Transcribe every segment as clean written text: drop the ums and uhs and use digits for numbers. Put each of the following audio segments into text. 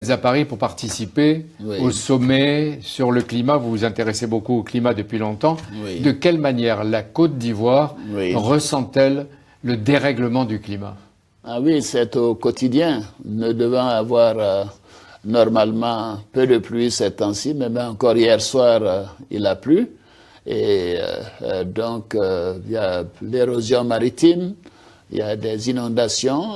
êtes à Paris pour participer au sommet sur le climat. Vous vous intéressez beaucoup au climat depuis longtemps. De quelle manière la Côte d'Ivoire ressent-elle le dérèglement du climat? Ah oui, c'est au quotidien. Nous devons avoir normalement peu de pluie ces temps-ci, mais même encore hier soir, il a plu. Et donc, il y a l'érosion maritime, il y a des inondations,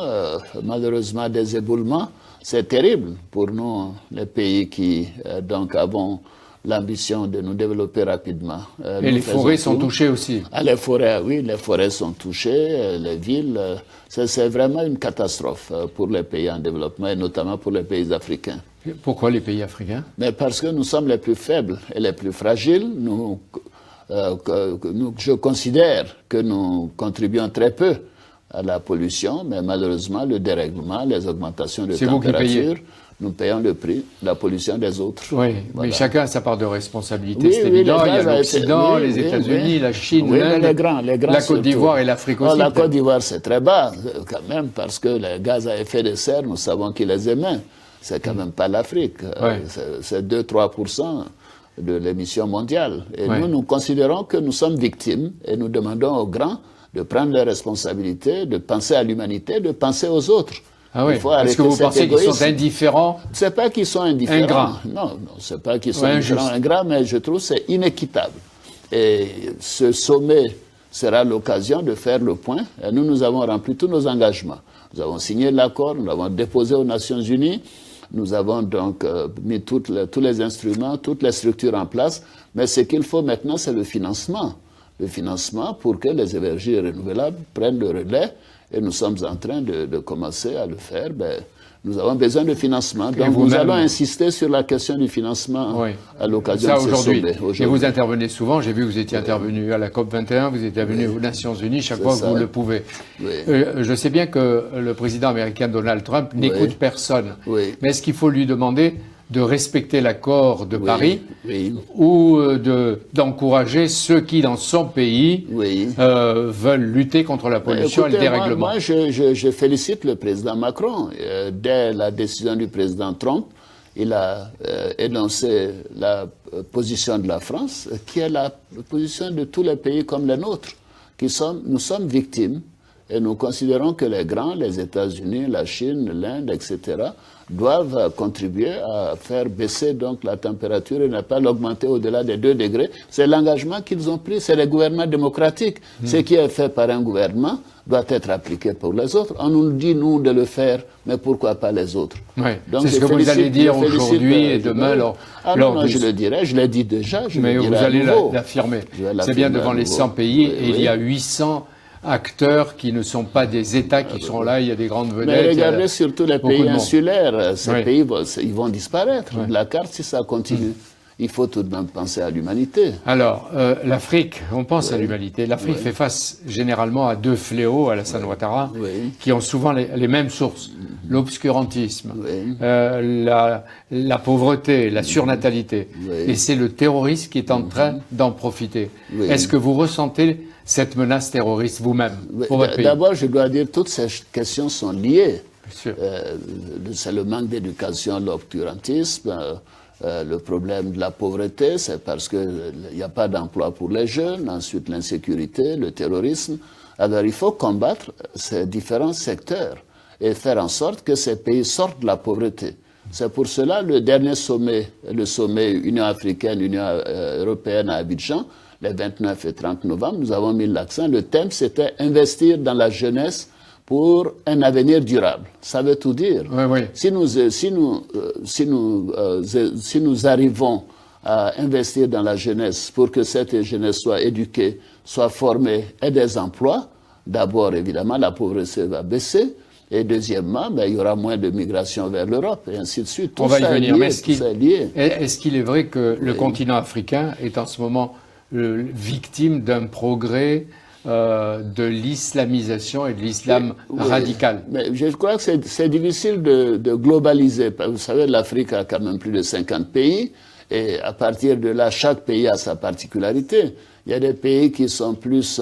malheureusement des éboulements. C'est terrible pour nous, les pays qui donc avons l'ambition de nous développer rapidement. Et les forêts sont touchées aussi. Ah, les forêts, oui, les forêts sont touchées, les villes. C'est vraiment une catastrophe pour les pays en développement et notamment pour les pays africains. Pourquoi les pays africains? Mais parce que nous sommes les plus faibles et les plus fragiles. Je considère que nous contribuons très peu à la pollution, mais malheureusement, le dérèglement, les augmentations de température, nous payons le prix, la pollution des autres. Oui, voilà. Mais chacun a sa part de responsabilité, c'est évident. Il y a l'Occident, les États-Unis, la Chine, l'Inde, la Côte d'Ivoire et l'Afrique aussi. La Côte d'Ivoire, c'est très bas, quand même, parce que les gaz à effet de serre, nous savons qui les émet. C'est quand même pas l'Afrique. C'est 2-3% de l'émission mondiale. Et nous considérons que nous sommes victimes et nous demandons aux grands de prendre leurs responsabilités, de penser à l'humanité, de penser aux autres. Ah oui. Est-ce que vous pensez qu'ils sont indifférents? C'est pas qu'ils sont indifférents. Ingrats. Non, c'est pas qu'ils sont indifférents, ingrats, mais je trouve que c'est inéquitable. Et ce sommet sera l'occasion de faire le point. Et nous avons rempli tous nos engagements. Nous avons signé l'accord, nous l'avons déposé aux Nations Unies. Nous avons donc mis tous les instruments, toutes les structures en place. Mais ce qu'il faut maintenant, c'est le financement. Le financement pour que les énergies renouvelables prennent le relais. Et nous sommes en train de commencer à le faire. Nous avons besoin de financement. Donc nous allons insister sur la question du financement à l'occasion de ce sommet. Et vous intervenez souvent. J'ai vu que vous étiez intervenu à la COP21, vous étiez intervenu aux Nations Unies chaque fois que vous le pouvez. Je sais bien que le président américain Donald Trump n'écoute personne. Mais est-ce qu'il faut lui demander de respecter l'accord de Paris ou d'encourager ceux qui, dans son pays, veulent lutter contre la pollution et le dérèglement? Moi, je félicite le président Macron. Dès la décision du président Trump, il a énoncé la position de la France, qui est la position de tous les pays comme les nôtres. Nous sommes victimes et nous considérons que les grands, les États-Unis, la Chine, l'Inde, etc., doivent contribuer à faire baisser donc la température et ne pas l'augmenter au-delà des 2 degrés. C'est l'engagement qu'ils ont pris, c'est les gouvernements démocratiques. Ce qui est fait par un gouvernement doit être appliqué pour les autres. On nous dit, nous, de le faire, mais pourquoi pas les autres? C'est ce que vous allez dire aujourd'hui et demain non, je le dirai, je l'ai dit déjà, mais vous allez l'affirmer. C'est bien devant les 100 pays et il y a 800 acteurs qui ne sont pas des États qui sont là, il y a des grandes vedettes. Mais regardez surtout les pays insulaires, ces pays ils vont disparaître de la carte si ça continue. Il faut tout de même penser à l'humanité. Alors, l'Afrique, on pense à l'humanité. L'Afrique fait face généralement à 2 fléaux, Alassane Ouattara, qui ont souvent les mêmes sources. L'obscurantisme, la pauvreté, la surnatalité. Et c'est le terrorisme qui est en train d'en profiter. Est-ce que vous ressentez cette menace terroriste vous-même pour votre pays? D'abord, je dois dire que toutes ces questions sont liées. C'est le manque d'éducation, l'obscurantisme, le problème de la pauvreté, c'est parce qu'il n'y a pas d'emploi pour les jeunes, ensuite l'insécurité, le terrorisme. Alors il faut combattre ces différents secteurs et faire en sorte que ces pays sortent de la pauvreté. C'est pour cela le dernier sommet, le sommet Union africaine, Union européenne à Abidjan, les 29 et 30 novembre, nous avons mis l'accent. Le thème, c'était investir dans la jeunesse pour un avenir durable. Ça veut tout dire. Si nous arrivons à investir dans la jeunesse pour que cette jeunesse soit éduquée, soit formée, ait des emplois, d'abord, évidemment, la pauvreté va baisser. Et deuxièmement, il y aura moins de migration vers l'Europe, et ainsi de suite. On va y venir. Mais est-ce qu'il est vrai que le continent africain est en ce moment victime d'un progrès de l'islamisation et de l'islam radical? Mais je crois que c'est difficile de globaliser. Vous savez, l'Afrique a quand même plus de 50 pays, et à partir de là, chaque pays a sa particularité. Il y a des pays qui sont plus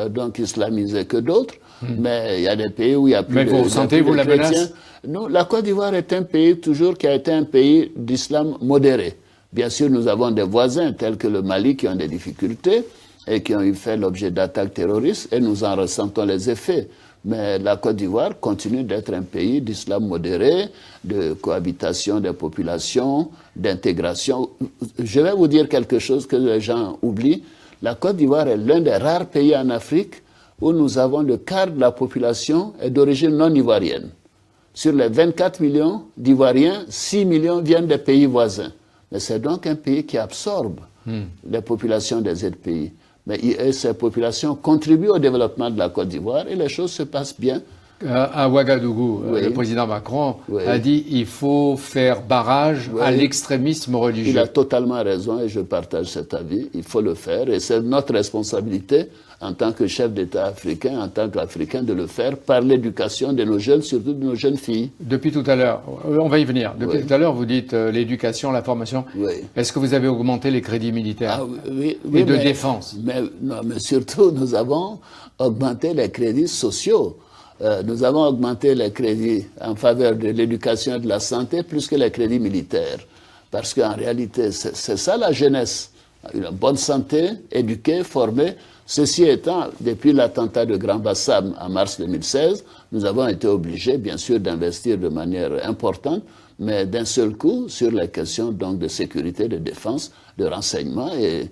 donc islamisés que d'autres. Mais il y a des pays où il y a plus de chrétiens. Mais vous ressentez, vous, la menace? Non, la Côte d'Ivoire est un pays toujours qui a été un pays d'islam modéré. Bien sûr, nous avons des voisins tels que le Mali qui ont des difficultés et qui ont eu fait l'objet d'attaques terroristes et nous en ressentons les effets. Mais la Côte d'Ivoire continue d'être un pays d'islam modéré, de cohabitation des populations, d'intégration. Je vais vous dire quelque chose que les gens oublient. La Côte d'Ivoire est l'un des rares pays en Afrique où nous avons le quart de la population est d'origine non ivoirienne. Sur les 24 millions d'Ivoiriens, 6 millions viennent des pays voisins. Mais c'est donc un pays qui absorbe les populations des autres pays. Mais ces populations contribuent au développement de la Côte d'Ivoire et les choses se passent bien. À Ouagadougou, le président Macron a dit qu'il faut faire barrage à l'extrémisme religieux. Il a totalement raison et je partage cet avis. Il faut le faire et c'est notre responsabilité en tant que chef d'État africain, en tant qu'Africain, de le faire par l'éducation de nos jeunes, surtout de nos jeunes filles. Depuis tout à l'heure, on va y venir. Depuis tout à l'heure, vous dites l'éducation, la formation. Est-ce que vous avez augmenté les crédits militaires et de défense? Non, mais surtout, nous avons augmenté les crédits sociaux. Nous avons augmenté les crédits en faveur de l'éducation et de la santé plus que les crédits militaires. Parce qu'en réalité, c'est ça la jeunesse. Une bonne santé, éduquée, formée. Ceci étant, depuis l'attentat de Grand Bassam en mars 2016, nous avons été obligés, bien sûr, d'investir de manière importante, mais d'un seul coup, sur les questions donc, de sécurité, de défense, de renseignement. Et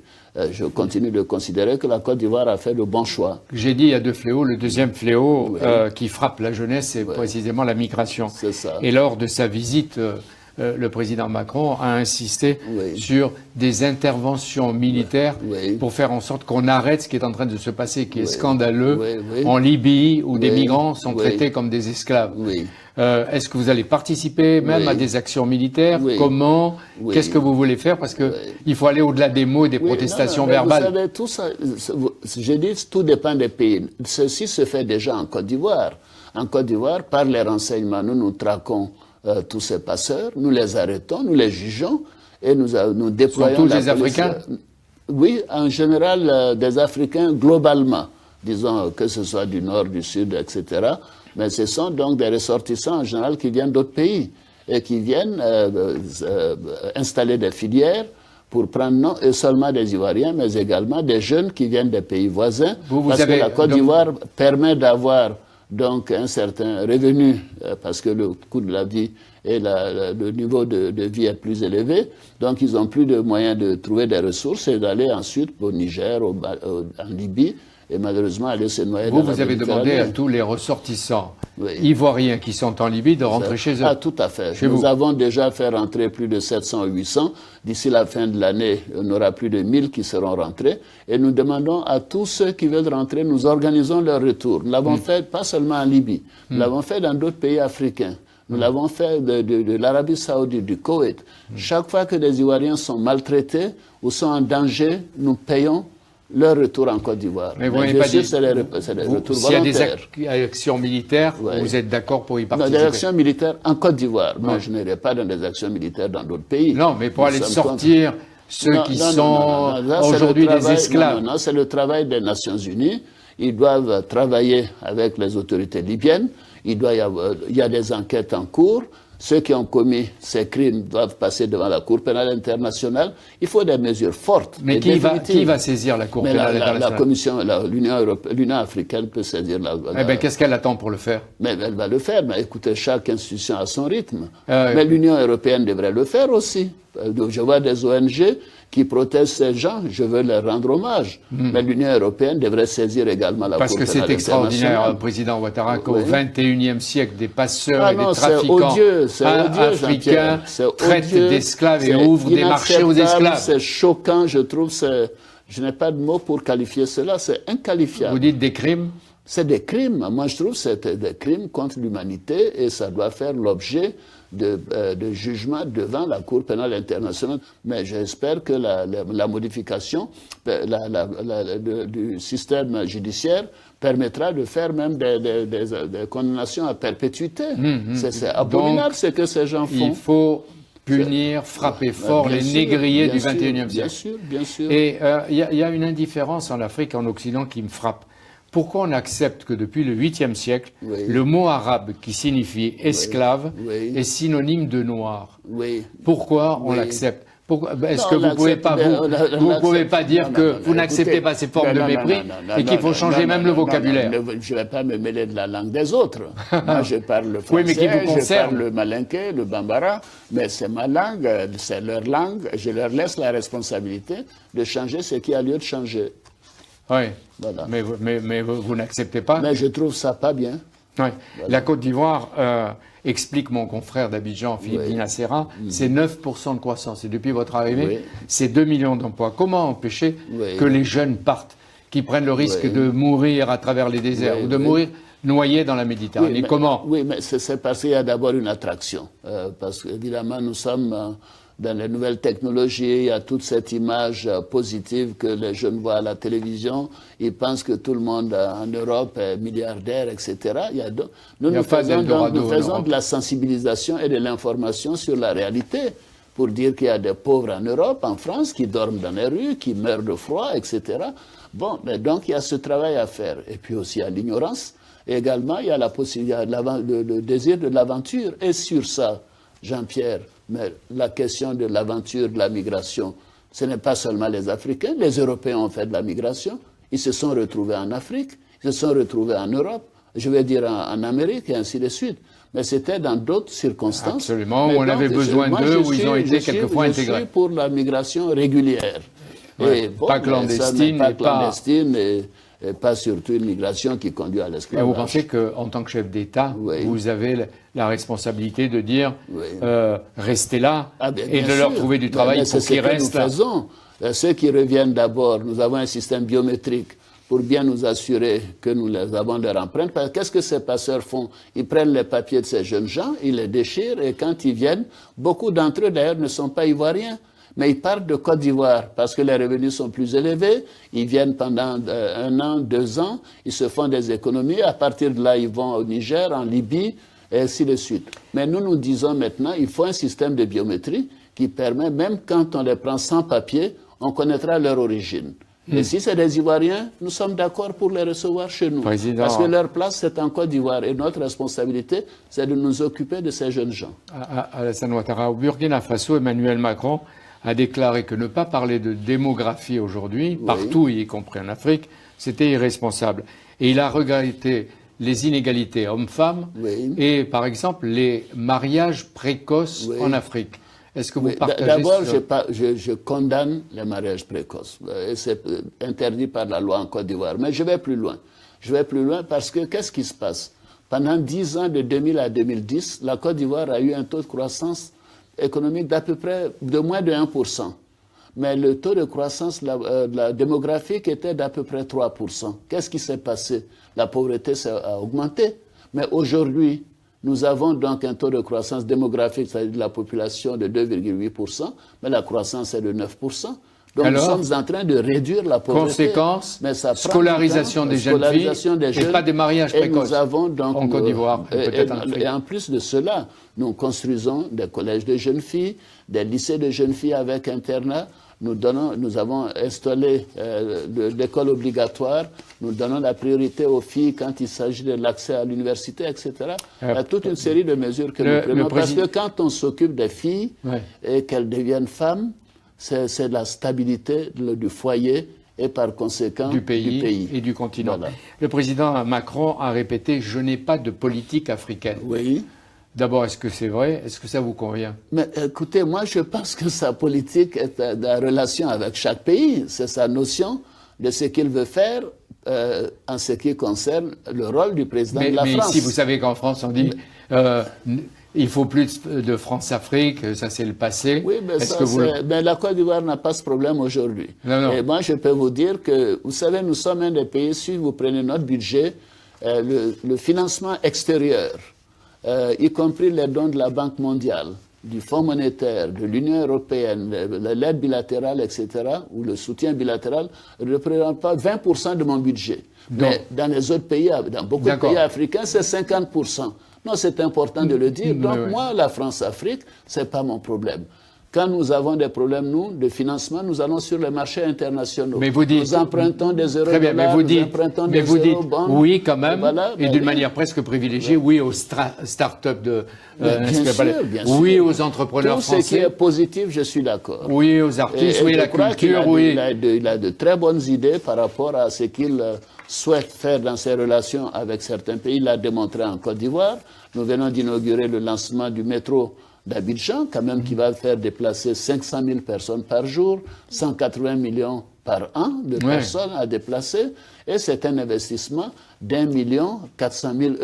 je continue de considérer que la Côte d'Ivoire a fait le bon choix. J'ai dit il y a deux fléaux. Le deuxième fléau qui frappe la jeunesse, c'est précisément la migration. C'est ça. Et lors de sa visite, le président Macron a insisté sur des interventions militaires pour faire en sorte qu'on arrête ce qui est en train de se passer, qui est scandaleux en Libye, où des migrants sont traités comme des esclaves. Est-ce que vous allez participer même à des actions militaires? Comment? Qu'est-ce que vous voulez faire? Parce que il faut aller au-delà des mots et des protestations verbales. Vous savez, tout ça, je dis, tout dépend des pays. Ceci se fait déjà en Côte d'Ivoire. En Côte d'Ivoire, par les renseignements, nous traquons tous ces passeurs, nous les arrêtons, nous les jugeons et nous déployons. Sont tous des Africains? Oui, en général, des Africains globalement, disons que ce soit du nord, du sud, etc. Mais ce sont donc des ressortissants en général qui viennent d'autres pays et qui viennent installer des filières pour prendre non seulement des Ivoiriens, mais également des jeunes qui viennent des pays voisins. Parce que la Côte d'Ivoire permet d'avoir donc un certain revenu, parce que le coût de la vie et le niveau de vie est plus élevé. Donc ils ont plus de moyens de trouver des ressources et d'aller ensuite au Niger, en Libye, et malheureusement aller se noyer dans la Vous avez demandé à tous les ressortissants ivoiriens qui sont en Libye de rentrer chez eux. Ah, tout à fait. Nous avons déjà fait rentrer plus de 700 ou 800. D'ici la fin de l'année, on aura plus de 1000 qui seront rentrés. Et nous demandons à tous ceux qui veulent rentrer, nous organisons leur retour. Nous l'avons fait pas seulement en Libye, nous l'avons fait dans d'autres pays africains. Nous l'avons fait de l'Arabie Saoudite, du Koweït. Chaque fois que des Ivoiriens sont maltraités ou sont en danger, nous payons leur retour en Côte d'Ivoire. Mais vous n'avez pas dit, c'est des retours s'il y volontaires. a des actions militaires, vous êtes d'accord pour y participer? Dans des actions militaires en Côte d'Ivoire. Moi, je n'irai pas dans des actions militaires dans d'autres pays. Non, mais pour aller sortir ceux qui sont aujourd'hui des esclaves. Non, c'est le travail des Nations Unies. Ils doivent travailler avec les autorités libyennes. Il y a des enquêtes en cours. Ceux qui ont commis ces crimes doivent passer devant la Cour pénale internationale. Il faut des mesures fortes. Mais qui va saisir la Cour pénale internationale? La Commission, l'Union africaine peut saisir la... Eh bien, qu'est-ce qu'elle attend pour le faire? Mais elle va le faire. Mais écoutez, chaque institution a son rythme. Mais l'Union européenne devrait le faire aussi. Je vois des ONG qui protègent ces gens, je veux leur rendre hommage. Mais l'Union européenne devrait saisir également la Cour pénale internationale. Parce que c'est extraordinaire, Président Ouattara, qu'au XXIe siècle, des passeurs et des trafiquants africains traitent d'esclaves et ouvrent des marchés aux esclaves. C'est choquant, je trouve. Je n'ai pas de mots pour qualifier cela, c'est inqualifiable. Vous dites des crimes? C'est des crimes. Moi, je trouve que c'est des crimes contre l'humanité et ça doit faire l'objet de jugement devant la Cour pénale internationale. Mais j'espère que la modification du système judiciaire permettra de faire même des condamnations à perpétuité. C'est abominable ce que ces gens font. Il faut punir, frapper fort les négriers du XXIe siècle. Bien sûr, bien sûr. Et il y a une indifférence en Afrique, en Occident, qui me frappe. pourquoi on accepte que depuis le 8e siècle, le mot arabe qui signifie esclave est synonyme de noir? Pourquoi on l'accepte? Est-ce que vous ne pouvez pas dire que vous n'acceptez pas ces formes de mépris et qu'il faut changer même le vocabulaire? Je ne vais pas me mêler de la langue des autres. Moi, je parle le français, mais qui vous concerne. Je parle le malinké, le bambara, mais c'est ma langue, c'est leur langue. Je leur laisse la responsabilité de changer ce qui a lieu de changer. Oui, voilà. mais vous n'acceptez pas. Mais je trouve ça pas bien. Oui. Voilà. La Côte d'Ivoire, explique mon confrère d'Abidjan, Philippe Dinacera, c'est 9% de croissance. Et depuis votre arrivée, c'est 2 millions d'emplois. Comment empêcher que les jeunes partent, qui prennent le risque de mourir à travers les déserts ou de mourir noyés dans la Méditerranée? Comment? Oui, mais c'est parce qu'il y a d'abord une attraction. Parce qu'évidemment, nous sommes dans les nouvelles technologies, il y a toute cette image positive que les jeunes voient à la télévision. Ils pensent que tout le monde en Europe est milliardaire, etc. Nous faisons de la sensibilisation et de l'information sur la réalité pour dire qu'il y a des pauvres en Europe, en France, qui dorment dans les rues, qui meurent de froid, etc. Bon, mais donc il y a ce travail à faire. Et puis aussi il y a l'ignorance. Et également, il y a la possibilité, le désir de l'aventure. Et sur ça, Jean-Pierre, mais la question de l'aventure, de la migration, ce n'est pas seulement les Africains. Les Européens ont fait de la migration. Ils se sont retrouvés en Afrique, ils se sont retrouvés en Europe, je vais dire en Amérique et ainsi de suite. Mais c'était dans d'autres circonstances. Absolument, où on avait besoin d'eux, où ils ont été quelquefois intégrés. Je suis pour la migration régulière. Ouais, pas clandestine, et pas surtout une migration qui conduit à l'esclavage. Vous pensez qu'en tant que chef d'État, vous avez la responsabilité de dire restez là et de leur trouver du travail pour qu'ils restent là? Ceux qui reviennent d'abord, nous avons un système biométrique pour bien nous assurer que nous avons leur empreinte. Qu'est-ce que ces passeurs font? Ils prennent les papiers de ces jeunes gens, ils les déchirent et quand ils viennent, beaucoup d'entre eux d'ailleurs ne sont pas ivoiriens. Mais ils partent de Côte d'Ivoire parce que les revenus sont plus élevés. Ils viennent pendant 1 an, 2 ans. Ils se font des économies. À partir de là, ils vont au Niger, en Libye, et ainsi de suite. Mais nous disons maintenant, il faut un système de biométrie qui permet, même quand on les prend sans papier, on connaîtra leur origine. Et si c'est des Ivoiriens, nous sommes d'accord pour les recevoir chez nous. Parce que leur place, c'est en Côte d'Ivoire. Et notre responsabilité, c'est de nous occuper de ces jeunes gens. Alassane Ouattara, au Burkina Faso, Emmanuel Macron a déclaré que ne pas parler de démographie aujourd'hui, partout, y compris en Afrique, c'était irresponsable. Et il a regretté les inégalités hommes-femmes et, par exemple, les mariages précoces en Afrique. Est-ce que vous partagez D'abord, je condamne les mariages précoces. Et c'est interdit par la loi en Côte d'Ivoire. Mais je vais plus loin. Je vais plus loin parce que qu'est-ce qui se passe? Pendant 10 ans, de 2000 à 2010, la Côte d'Ivoire a eu un taux de croissance économique d'à peu près de moins de 1%. Mais le taux de croissance démographique était d'à peu près 3%. Qu'est-ce qui s'est passé? La pauvreté a augmenté. Mais aujourd'hui, nous avons donc un taux de croissance démographique, c'est-à-dire de la population de 2,8%, mais la croissance est de 9%. Donc alors, nous sommes en train de réduire la pauvreté. Conséquence, scolarisation des jeunes filles et pas des mariages précoces nous avons donc, en Côte d'Ivoire, peut-être en Afrique. Et en plus de cela, nous construisons des collèges de jeunes filles, des lycées de jeunes filles avec internat. Nous avons installé l'école obligatoire. Nous donnons la priorité aux filles quand il s'agit de l'accès à l'université, etc. Il y a toute une série de mesures que nous prenons. Parce que quand on s'occupe des filles et qu'elles deviennent femmes, c'est la stabilité du foyer et par conséquent du pays et du continent. Voilà. Le président Macron a répété « Je n'ai pas de politique africaine ». Oui. D'abord, est-ce que c'est vrai? Est-ce que ça vous convient? Mais écoutez, moi je pense que sa politique est en relation avec chaque pays. C'est sa notion de ce qu'il veut faire en ce qui concerne le rôle du président de la France. Mais ici, vous savez qu'en France, on dit il faut plus de France-Afrique, ça c'est le passé. Oui, mais la Côte d'Ivoire n'a pas ce problème aujourd'hui. Et moi, je peux vous dire que, vous savez, nous sommes un des pays, si vous prenez notre budget, le financement extérieur, y compris les dons de la Banque mondiale, du Fonds monétaire, de l'Union européenne, l'aide bilatérale, etc., ou le soutien bilatéral, ne représente pas 20% de mon budget. Donc, mais dans les autres pays, dans beaucoup de pays africains, c'est 50%. Non, c'est important de le dire. Donc, moi, la France-Afrique, c'est pas mon problème. Quand nous avons des problèmes, nous, de financement, nous allons sur les marchés internationaux. Mais vous dites, nous empruntons des euros très bien, mais vous dites, bonds, oui quand même, voilà, et d'une manière presque privilégiée, oui aux start-up de... bien sûr. Oui aux entrepreneurs français. Tout ce qui est positif, je suis d'accord. Oui aux artistes, oui la culture, oui. Il a de très bonnes idées par rapport à ce qu'il souhaite faire dans ses relations avec certains pays. Il l'a démontré en Côte d'Ivoire. Nous venons d'inaugurer le lancement du métro d'Abidjan, quand même, qui va faire déplacer 500 000 personnes par jour, 180 millions par an de personnes à déplacer, et c'est un investissement d'1 milliard 400 000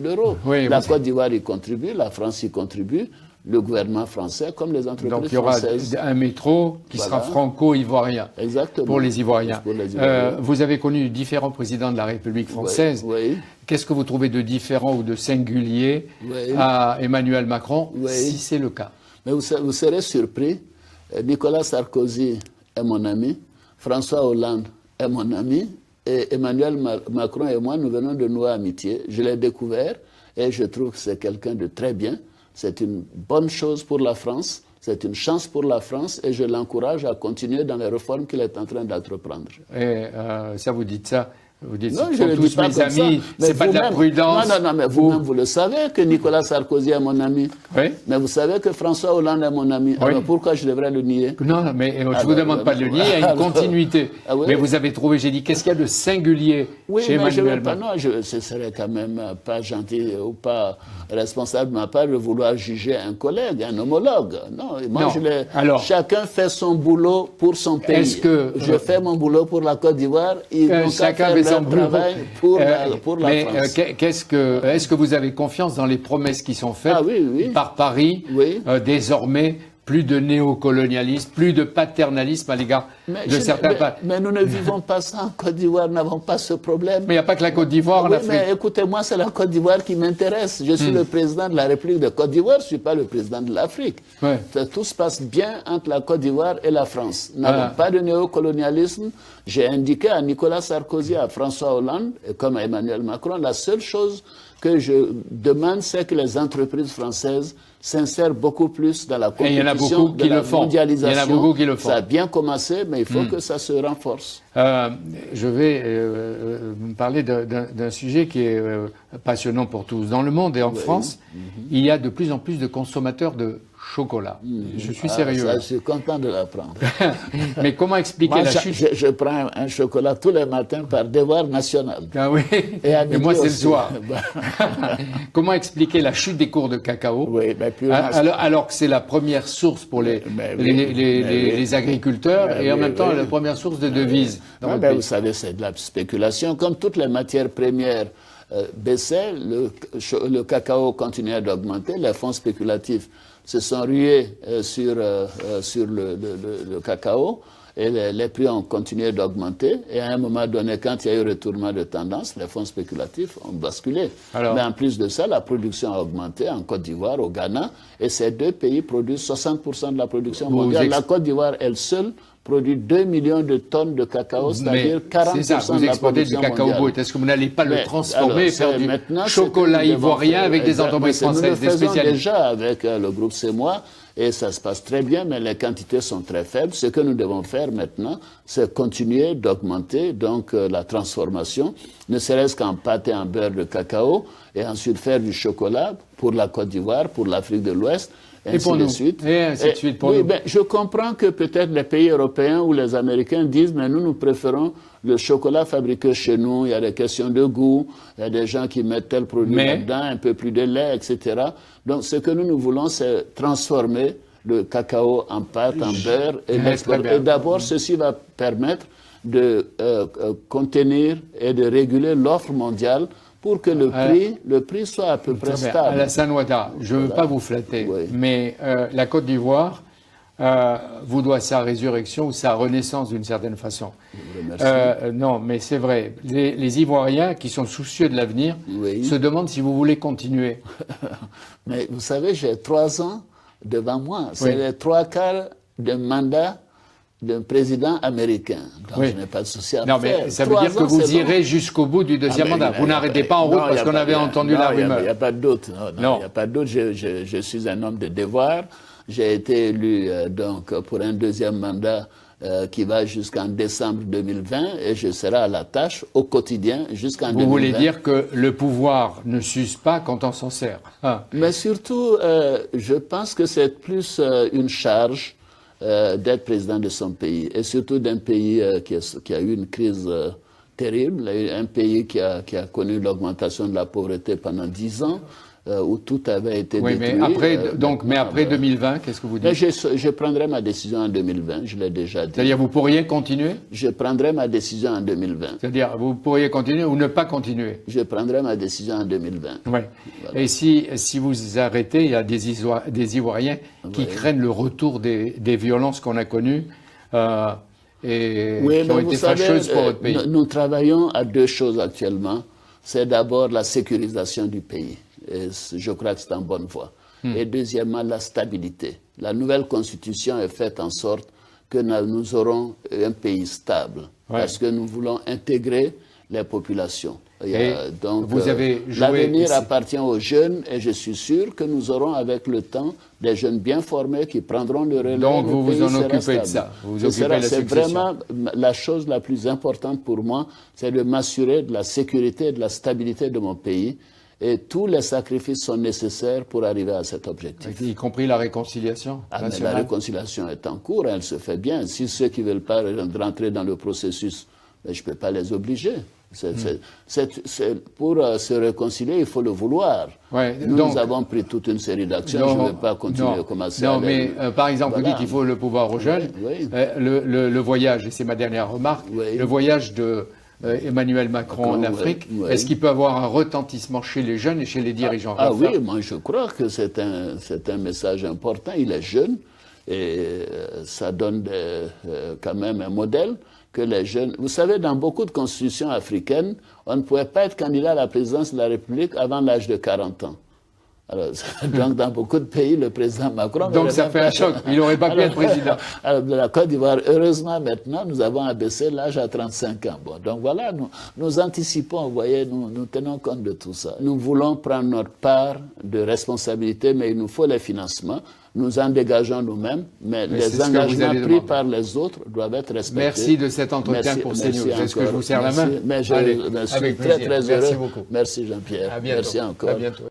euros. Oui, la Côte d'Ivoire y contribue, la France y contribue, le gouvernement français comme les entreprises françaises. Donc il y aura un métro qui sera franco-ivoirien pour les Ivoiriens. Vous avez connu différents présidents de la République française. Qu'est-ce que vous trouvez de différent ou de singulier à Emmanuel Macron, si c'est le cas? Mais vous serez surpris, Nicolas Sarkozy est mon ami, François Hollande est mon ami, et Emmanuel Macron et moi, nous venons de nouer amitié. Je l'ai découvert et je trouve que c'est quelqu'un de très bien. C'est une bonne chose pour la France, c'est une chance pour la France et je l'encourage à continuer dans les réformes qu'il est en train d'entreprendre. Et ça, vous dites ça? Vous dites, non, je ne le dis pas mes amis, c'est pas de la prudence. Non, mais vous-même, vous le savez que Nicolas Sarkozy est mon ami. Oui. Mais vous savez que François Hollande est mon ami. Alors pourquoi je devrais le nier? Non, mais je ne vous demande pas de le nier, il y a une continuité. Mais vous avez trouvé, j'ai dit, qu'est-ce qu'il y a de singulier chez Emmanuel Macron? Non, ce serait quand même pas gentil ou pas responsable de ma part de vouloir juger un collègue, un homologue. Non, moi, chacun fait son boulot pour son pays. Je fais mon boulot pour la Côte d'Ivoire, chacun fait son travail pour la France. Est-ce que vous avez confiance dans les promesses qui sont faites par Paris, désormais? Plus de néocolonialisme, plus de paternalisme à l'égard de certains pays. Mais nous ne vivons pas ça en Côte d'Ivoire, nous n'avons pas ce problème. Mais il n'y a pas que la Côte d'Ivoire en Afrique. Mais écoutez-moi, c'est la Côte d'Ivoire qui m'intéresse. Je suis le président de la République de Côte d'Ivoire, je ne suis pas le président de l'Afrique. Tout se passe bien entre la Côte d'Ivoire et la France. Nous n'avons pas de néocolonialisme. J'ai indiqué à Nicolas Sarkozy, à François Hollande, et comme à Emmanuel Macron, la seule chose que je demande, c'est que les entreprises françaises s'insèrent beaucoup plus dans la compétition de la mondialisation. Il y en a beaucoup qui le font. Ça a bien commencé, mais il faut que ça se renforce. Je vais vous parler d'un sujet qui est passionnant pour tous. Dans le monde et en France, il y a de plus en plus de consommateurs de chocolat. Je suis sérieux. Ça, je suis content de l'apprendre. Mais comment expliquer la chute? Je prends un chocolat tous les matins par devoir national. Ah oui. Et moi, c'est le soir. Comment expliquer la chute des cours de cacao? Alors que c'est la première source pour les agriculteurs et en même temps la première source de devises. Vous savez, c'est de la spéculation. Comme toutes les matières premières baissaient, le cacao continuait d'augmenter, les fonds spéculatifs se sont rués sur le cacao et les prix ont continué d'augmenter. Et à un moment donné, quand il y a eu retournement de tendance, les fonds spéculatifs ont basculé. Mais en plus de ça, la production a augmenté en Côte d'Ivoire, au Ghana, et ces deux pays produisent 60% de la production mondiale. La Côte d'Ivoire, elle seule, produit 2 millions de tonnes de cacao, c'est-à-dire 40% de la production mondiale. Vous exportez du cacao brut. Est-ce que vous n'allez pas le transformer et faire du chocolat ivoirien avec des entreprises françaises, des spécialistes? Nous le faisons déjà avec le groupe CEMOA et ça se passe très bien, mais les quantités sont très faibles. Ce que nous devons faire maintenant, c'est continuer d'augmenter donc la transformation, ne serait-ce qu'en pâte et en beurre de cacao, et ensuite faire du chocolat pour la Côte d'Ivoire, pour l'Afrique de l'Ouest, et ainsi de suite. Et ainsi de suite pour nous. Je comprends que peut-être les pays européens ou les Américains disent, mais nous préférons le chocolat fabriqué chez nous, il y a des questions de goût, il y a des gens qui mettent tel produit là-dedans, un peu plus de lait, etc. Donc ce que nous voulons, c'est transformer le cacao en pâte, en beurre, et d'abord ceci va permettre de contenir et de réguler l'offre mondiale pour que le prix soit à peu près stable. Alassane Ouattara, je ne veux pas vous flatter, mais la Côte d'Ivoire vous doit sa résurrection ou sa renaissance d'une certaine façon. Non, mais c'est vrai. Les Ivoiriens qui sont soucieux de l'avenir se demandent si vous voulez continuer. Mais vous savez, j'ai 3 ans devant moi. C'est les 3/4 d'un mandat d'un président américain. Donc je n'ai pas de souci à faire. Mais ça veut dire que vous irez jusqu'au bout du deuxième mandat. Vous n'arrêtez pas en route parce qu'on avait entendu la rumeur. Il n'y a pas de doute. Non, il n'y a pas de doute. Je suis un homme de devoir. J'ai été élu donc pour un deuxième mandat qui va jusqu'en décembre 2020 et je serai à la tâche au quotidien jusqu'en 2020. Vous voulez dire que le pouvoir ne s'use pas quand on s'en sert. Mais surtout, je pense que c'est plus une charge d'être président de son pays, et surtout d'un pays qui a eu une crise terrible, un pays qui a connu l'augmentation de la pauvreté pendant 10 ans, où tout avait été détruit. Mais après 2020, qu'est-ce que vous dites? Je prendrai ma décision en 2020, je l'ai déjà dit. C'est-à-dire vous pourriez continuer? Je prendrai ma décision en 2020. C'est-à-dire vous pourriez continuer ou ne pas continuer? Je prendrai ma décision en 2020. Oui. Voilà. Et si vous arrêtez, il y a des Ivoiriens qui craignent le retour des violences qu'on a connues et qui ont été fâcheuses pour votre pays. Nous travaillons à deux choses actuellement. C'est d'abord la sécurisation du pays. Et je crois que c'est en bonne voie. Et deuxièmement, la stabilité. La nouvelle constitution est faite en sorte que nous aurons un pays stable. Ouais. Parce que nous voulons intégrer les populations. Donc, l'avenir appartient aux jeunes et je suis sûr que nous aurons avec le temps des jeunes bien formés qui prendront le relais. Donc vous vous en occupez de ça. C'est vraiment la chose la plus importante pour moi, c'est de m'assurer de la sécurité et de la stabilité de mon pays. Et tous les sacrifices sont nécessaires pour arriver à cet objectif. Y compris la réconciliation nationale. La réconciliation est en cours, elle se fait bien. Si ceux qui ne veulent pas rentrer dans le processus, je ne peux pas les obliger. Pour se réconcilier, il faut le vouloir. Ouais, nous avons pris toute une série d'actions. Je ne vais pas continuer comme ça. Non, mais par exemple, vous dites qu'il faut le pouvoir aux jeunes. Oui. Le voyage, et c'est ma dernière remarque, le voyage de Emmanuel Macron en Afrique, est-ce qu'il peut avoir un retentissement chez les jeunes et chez les dirigeants? Oui, moi je crois que c'est un message important. Il est jeune et ça donne quand même un modèle que les jeunes... Vous savez, dans beaucoup de constitutions africaines, on ne pouvait pas être candidat à la présidence de la République avant l'âge de 40 ans. Alors, donc, dans beaucoup de pays, le président Macron... Donc, ça fait un choc. Il n'aurait pas pu être président. Alors, de la Côte d'Ivoire, heureusement, maintenant, nous avons abaissé l'âge à 35 ans. Bon, donc, voilà, nous anticipons, vous voyez, nous tenons compte de tout ça. Nous voulons prendre notre part de responsabilité, mais il nous faut les financements. Nous en dégageons nous-mêmes, mais les engagements pris par les autres doivent être respectés. Merci de cet entretien pour CNews. Est-ce que je vous serre la main? Mais je suis très, très heureux. Merci beaucoup. Merci Jean-Pierre. À bientôt. Merci encore. À bientôt.